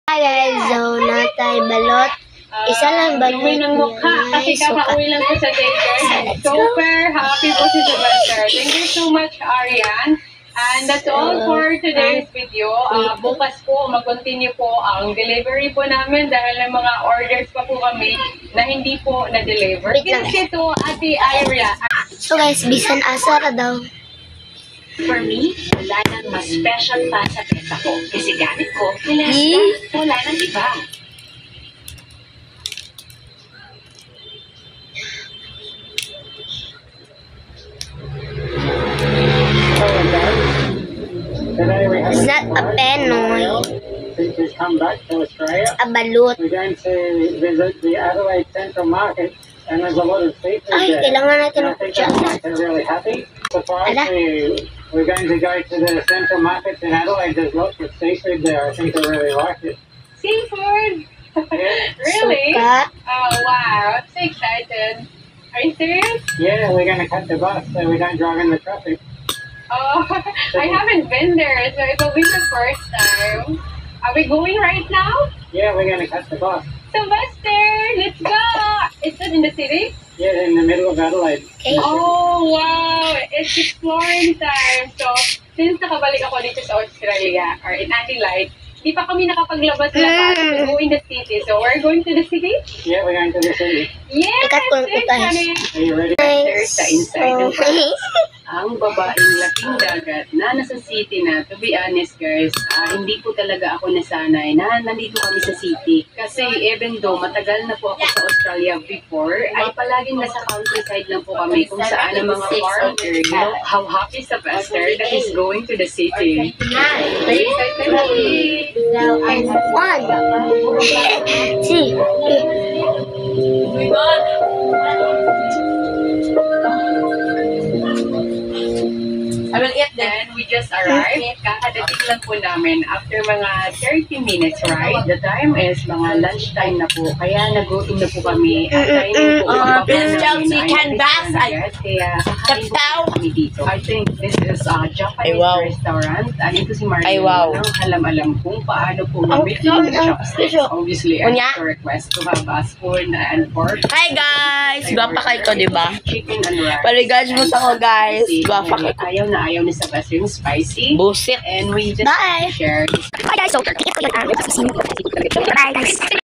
Hi guys, so natay balot. Isa lang balot ng mukha kasi kakauwi lang po sa daycare. Super happy po si Sebastian. Thank you so much, Arian. And that's all for today's video. Bukas po, mag-continue po ang delivery po namin dahil may mga orders pa po kami na hindi po na-deliver. Thank you to Ate Ira. So guys, bisan asara daw. For me, wala nang mas special pa sa pesa ko. Kasi gamit ko, wala nang iba. It's not a penoy. Since we've come back to Australia, A balot. we're going to visit the Adelaide Central Market, and there's a lot of seafood Ay, there. kailangan natin And I ng think kutsara. that's why they're really happy. Surprisingly, we're going to go to the Central Market in Adelaide. There's lots of seafood there. I think they really like it. Seafood! Really? Suka. Oh, wow. I'm so excited. Are you serious? Yeah, we're going to cut the bus so we don't drive in the traffic. Oh, I haven't been there, so it will be the first time. Are we going right now? Yeah, we're going to cut the bus. Sylvester, let's go! Is it in the city? Yeah, in the middle of Adelaide. Okay. Oh, wow! It's exploring time. So, since nakabalik ako dito sa Australia, or in Adelaide, di pa kami nakapaglabas-labas to go in the city. So, we're going to the city? Yeah, we're going to the city. Yes! Ikat ko ng kutas. Are you ready? There's the inside ng Okay. ang babaeng laking dagat na nasa city na. To be honest guys, hindi po talaga ako nasanay na nandito kami sa city. Kasi even though matagal na po ako sa Australia before, ay palaging nasa countryside lang po kami kung saan ang mga farm area. How happy sa Pastor that is going to the city. Very excited. And one. See. I will eat then. We just arrived. Kakadating lang po namin after mga 30 minutes, right? The time is mga lunchtime na po. Kaya nagutom na po kami. At kainin po ang Chelsea canvas. Kaya kakain po kami dito. I think this is a Japanese restaurant. Ito si Mario. Alam kung paano po gamit yung chopsticks. Obviously, I have to request to have a spoon and fork. Hi guys! Gwapa kayo ko, diba? Chicken and rice. Paligaj mo sa ko guys. Gwapa kayo. Ayaw ni Sebastian yung spicy. Busit. And we just Bye. share this. Bye guys. So, bye guys.